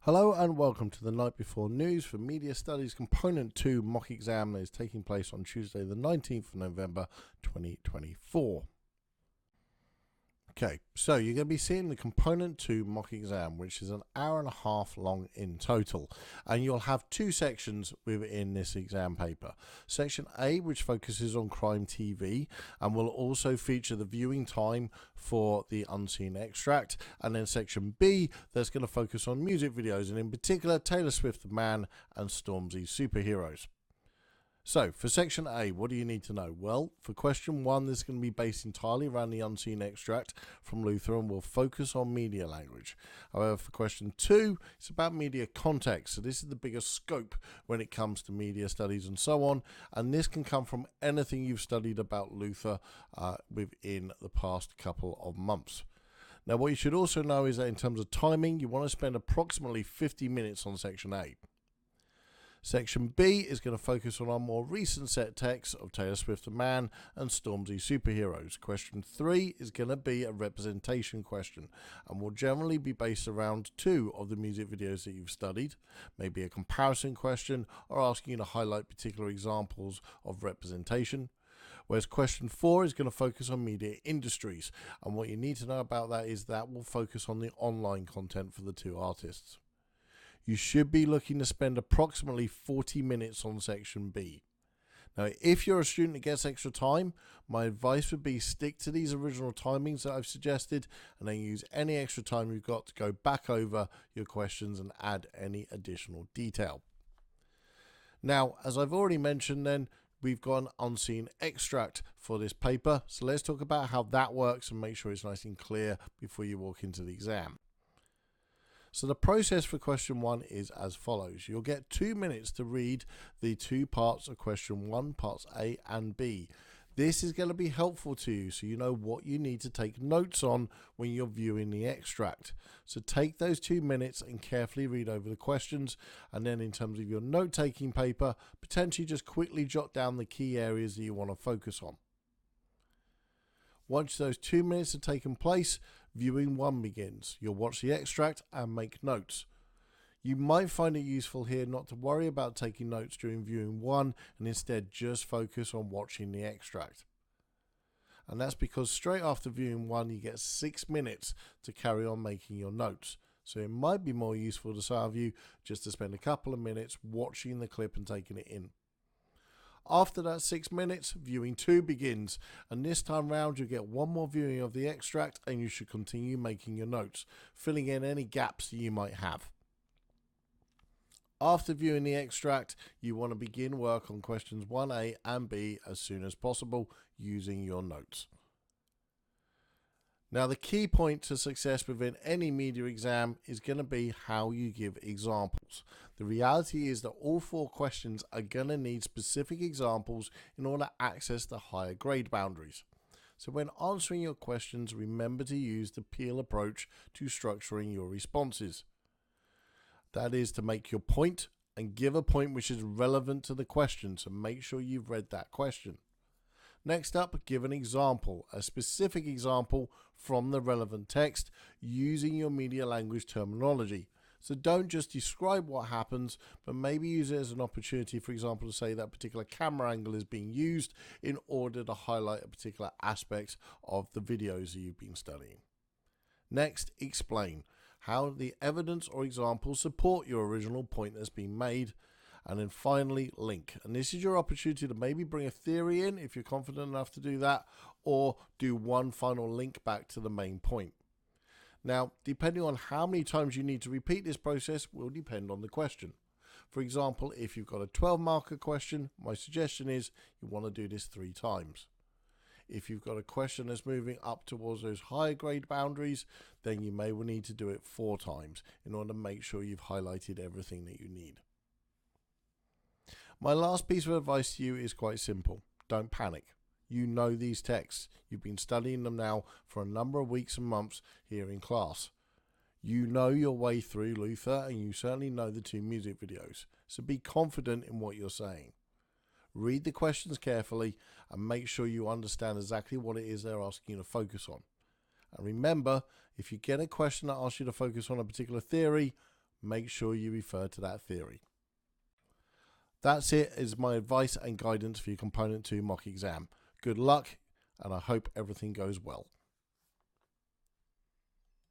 Hello and welcome to the night before news for Media Studies Component 2 mock exam that is taking place on Tuesday the 19th of November 2024. Okay, so you're going to be seeing the Component 2 mock exam, which is an hour and a half long in total, and you'll have two sections within this exam paper. Section A, which focuses on crime TV and will also feature the viewing time for the unseen extract, and then Section B, that's going to focus on music videos, and in particular Taylor Swift The Man and Stormzy's Superheroes. So, for Section A, what do you need to know? Well, for question 1, this is going to be based entirely around the unseen extract from Luther and will focus on media language. However, for question 2, it's about media context. So this is the bigger scope when it comes to media studies and so on. And this can come from anything you've studied about Luther within the past couple of months. Now, what you should also know is that in terms of timing, you want to spend approximately 50 minutes on Section A. Section B is going to focus on our more recent set texts of Taylor Swift The Man and Stormzy's Superheroes. Question 3 is going to be a representation question and will generally be based around 2 of the music videos that you've studied, maybe a comparison question or asking you to highlight particular examples of representation. Whereas question 4 is going to focus on media industries, and what you need to know about that is that will focus on the online content for the 2 artists. You should be looking to spend approximately 40 minutes on Section B. Now, if you're a student that gets extra time, my advice would be stick to these original timings that I've suggested and then use any extra time you've got to go back over your questions and add any additional detail. Now, as I've already mentioned then, we've got an unseen extract for this paper, so let's talk about how that works and make sure it's nice and clear before you walk into the exam. So the process for question 1 is as follows. You'll get 2 minutes to read the 2 parts of question 1, parts A and B. This is going to be helpful to you so you know what you need to take notes on when you're viewing the extract. So take those 2 minutes and carefully read over the questions, and then in terms of your note-taking paper, potentially just quickly jot down the key areas that you want to focus on. Once those 2 minutes have taken place, viewing 1 begins. You'll watch the extract and make notes. You might find it useful here not to worry about taking notes during viewing 1 and instead just focus on watching the extract. And that's because straight after viewing 1 you get 6 minutes to carry on making your notes. So it might be more useful to some of you just to spend a couple of minutes watching the clip and taking it in. After that 6 minutes, viewing 2 begins, and this time round you'll get 1 more viewing of the extract and you should continue making your notes, filling in any gaps that you might have. After viewing the extract, you want to begin work on questions 1A and B as soon as possible using your notes. Now, the key point to success within any media exam is going to be how you give examples. The reality is that all 4 questions are going to need specific examples in order to access the higher grade boundaries. So when answering your questions, remember to use the Peel approach to structuring your responses. That is to make your point and give a point which is relevant to the question, so make sure you've read that question. Next up, give an example, a specific example from the relevant text using your media language terminology. So don't just describe what happens, but maybe use it as an opportunity, for example, to say that particular camera angle is being used in order to highlight a particular aspect of the videos that you've been studying. Next, explain how the evidence or examples support your original point that's been made. And then finally, link. And this is your opportunity to maybe bring a theory in if you're confident enough to do that, or do one final link back to the main point. Now, depending on how many times you need to repeat this process will depend on the question. For example, if you've got a 12-marker question, my suggestion is you want to do this 3 times. If you've got a question that's moving up towards those higher grade boundaries, then you may need to do it 4 times in order to make sure you've highlighted everything that you need. My last piece of advice to you is quite simple. Don't panic. You know these texts. You've been studying them now for a number of weeks and months here in class. You know your way through Luther, and you certainly know the 2 music videos. So be confident in what you're saying. Read the questions carefully and make sure you understand exactly what it is they're asking you to focus on. And remember, if you get a question that asks you to focus on a particular theory, make sure you refer to that theory. That's it, is my advice and guidance for your Component 2 mock exam. Good luck, and I hope everything goes well.